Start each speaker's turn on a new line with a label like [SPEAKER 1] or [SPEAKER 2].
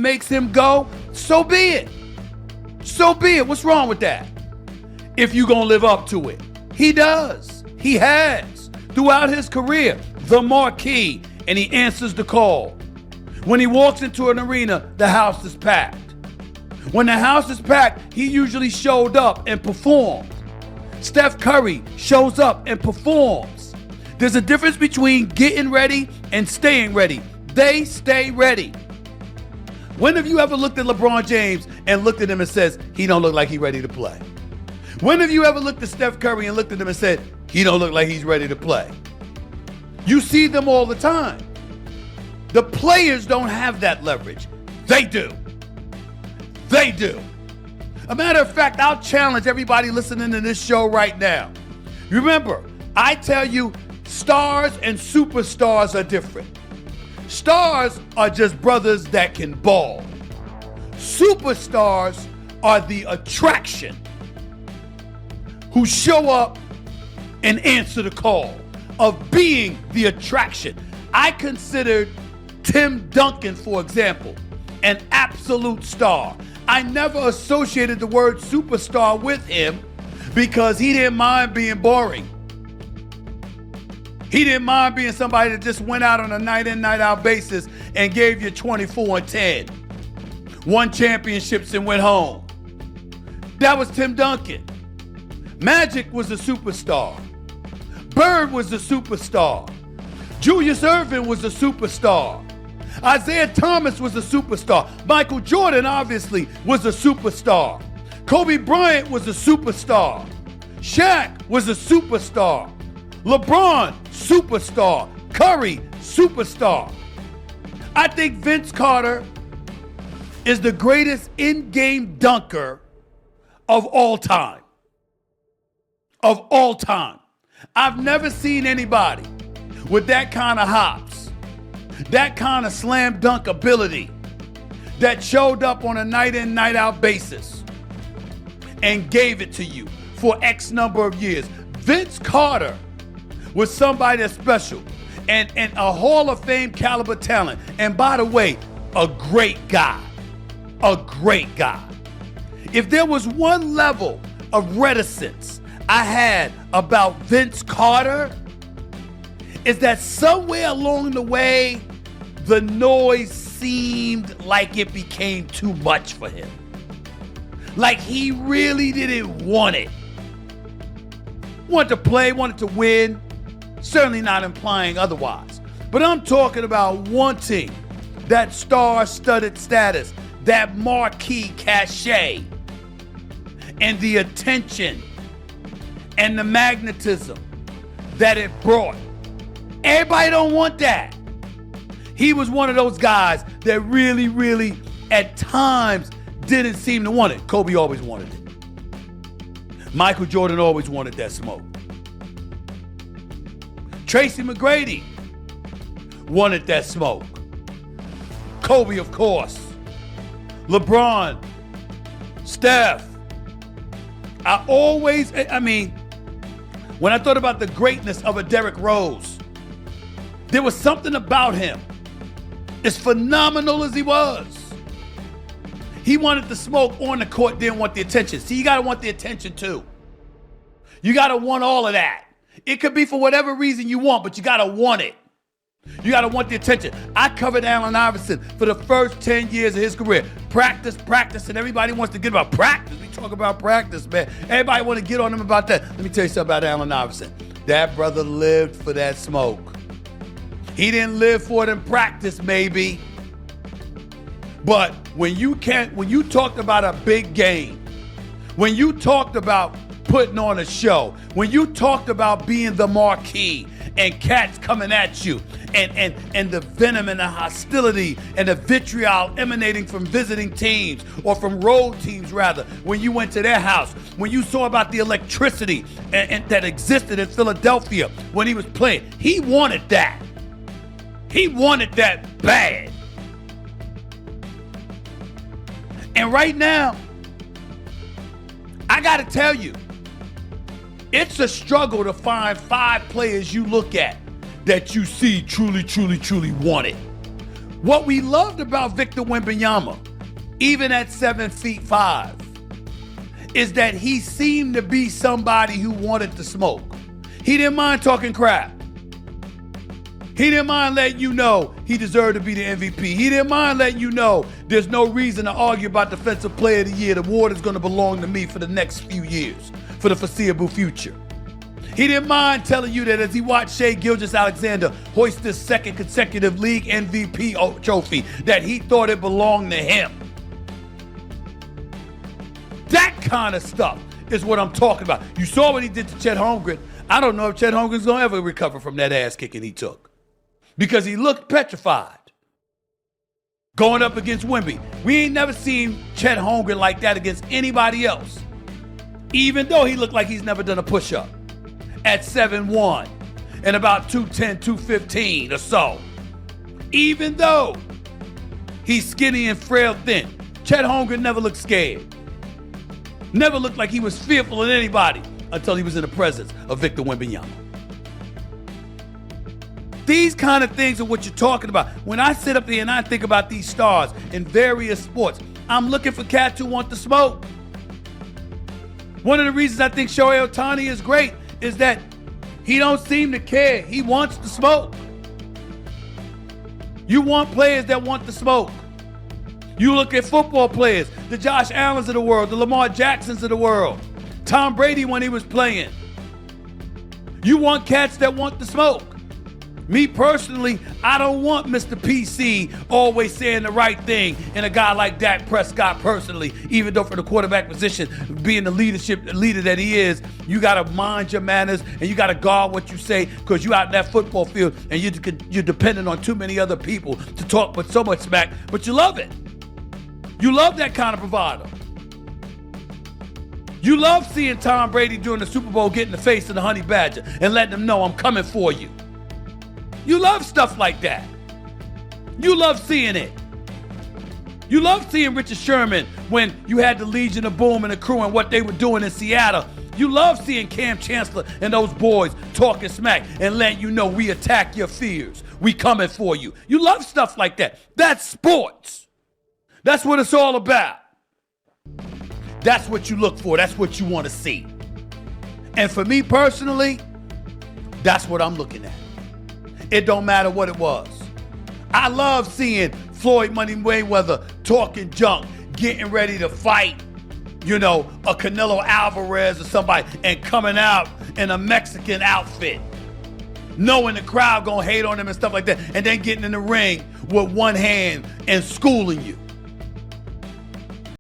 [SPEAKER 1] makes him go, so be it. So be it. What's wrong with that? If you're going to live up to it. He does. He has. Throughout his career, the marquee, and he answers the call. When he walks into an arena, the house is packed. When the house is packed, he usually showed up and performed. Steph Curry shows up and performs. There's a difference between getting ready and staying ready. They stay ready. When have you ever looked at LeBron James and looked at him and says, he don't look like he's ready to play? When have you ever looked at Steph Curry and looked at him and said, he don't look like he's ready to play? You see them all the time. The players don't have that leverage. They do. They do. A matter of fact, I'll challenge everybody listening to this show right now. Remember, I tell you, stars and superstars are different. Stars are just brothers that can ball. Superstars are the attraction who show up and answer the call of being the attraction. I considered Tim Duncan, for example, an absolute star. I never associated the word superstar with him because he didn't mind being boring. He didn't mind being somebody that just went out on a night-in, night-out basis and gave you 24 and 10. Won championships and went home. That was Tim Duncan. Magic was a superstar. Bird was a superstar. Julius Erving was a superstar. Isaiah Thomas was a superstar. Michael Jordan, obviously, was a superstar. Kobe Bryant was a superstar. Shaq was a superstar. LeBron, superstar. Curry, superstar. I think Vince Carter is the greatest in-game dunker of all time. Of all time. I've never seen anybody with that kind of hops, that kind of slam dunk ability, that showed up on a night-in, night-out basis and gave it to you for X number of years. Vince Carter was somebody that's special and a Hall of Fame caliber talent. And by the way, a great guy. A great guy. If there was one level of reticence I had about Vince Carter, is that somewhere along the way, the noise seemed like it became too much for him. Like he really didn't want it. Wanted to play, wanted to win. Certainly not implying otherwise. But I'm talking about wanting that star-studded status, that marquee cachet, and the attention and the magnetism that it brought. Everybody don't want that. He was one of those guys that really, really, at times, didn't seem to want it. Kobe always wanted it. Michael Jordan always wanted that smoke. Tracy McGrady wanted that smoke. Kobe, of course. LeBron. Steph. When I thought about the greatness of a Derrick Rose, there was something about him. As phenomenal as he was, he wanted the smoke on the court, didn't want the attention. See, you got to want the attention too. You got to want all of that. It could be for whatever reason you want, but you got to want it. You got to want the attention. I covered Allen Iverson for the first 10 years of his career. Practice, and everybody wants to get about practice. We talk about practice, man. Everybody want to get on him about that. Let me tell you something about Allen Iverson. That brother lived for that smoke. He didn't live for it in practice, maybe. But when you talked about a big game, when you talked about putting on a show, when you talked about being the marquee and cats coming at you and the venom and the hostility and the vitriol emanating from visiting teams or from road teams rather, when you went to their house, when you saw about the electricity and that existed in Philadelphia when he was playing, he wanted that. He wanted that bad. And right now, I gotta tell you, it's a struggle to find 5 players you look at that you see truly want it. What we loved about Victor Wembanyama, even at 7'5", is that he seemed to be somebody who wanted to smoke. He didn't mind talking crap. He didn't mind letting you know he deserved to be the MVP. He didn't mind letting you know there's no reason to argue about Defensive Player of the Year. The award is going to belong to me for the next few years, for the foreseeable future. He didn't mind telling you that as he watched Shai Gilgeous-Alexander hoist his second consecutive league MVP trophy, that he thought it belonged to him. That kind of stuff is what I'm talking about. You saw what he did to Chet Holmgren. I don't know if Chet Holmgren's going to ever recover from that ass kicking he took, because he looked petrified going up against Wemby. We ain't never seen Chet Holmgren like that against anybody else, even though he looked like he's never done a push-up at 7'1" and about 210, 215 or so. Even though he's skinny and frail thin, Chet Holmgren never looked scared. Never looked like he was fearful of anybody until he was in the presence of Victor Wembanyama. These kind of things are what you're talking about. When I sit up there and I think about these stars in various sports, I'm looking for cats who want to smoke. One of the reasons I think Shohei Ohtani is great is that he don't seem to care. He wants to smoke. You want players that want to smoke. You look at football players, the Josh Allens of the world, the Lamar Jacksons of the world, Tom Brady when he was playing. You want cats that want to smoke. Me personally, I don't want Mr. PC always saying the right thing, and a guy like Dak Prescott personally, even though for the quarterback position, being the leader that he is, you got to mind your manners and you got to guard what you say, because you out in that football field and you're dependent on too many other people to talk with so much smack, but you love it. You love that kind of bravado. You love seeing Tom Brady during the Super Bowl get in the face of the Honey Badger and letting them know I'm coming for you. You love stuff like that. You love seeing it. You love seeing Richard Sherman when you had the Legion of Boom and the crew and what they were doing in Seattle. You love seeing Cam Chancellor and those boys talking smack and letting you know we attack your fears. We coming for you. You love stuff like that. That's sports. That's what it's all about. That's what you look for. That's what you want to see. And for me personally, that's what I'm looking at. It don't matter what it was. I love seeing Floyd Money Mayweather talking junk, getting ready to fight, a Canelo Alvarez or somebody, and coming out in a Mexican outfit, knowing the crowd gonna hate on him and stuff like that, and then getting in the ring with one hand and schooling you.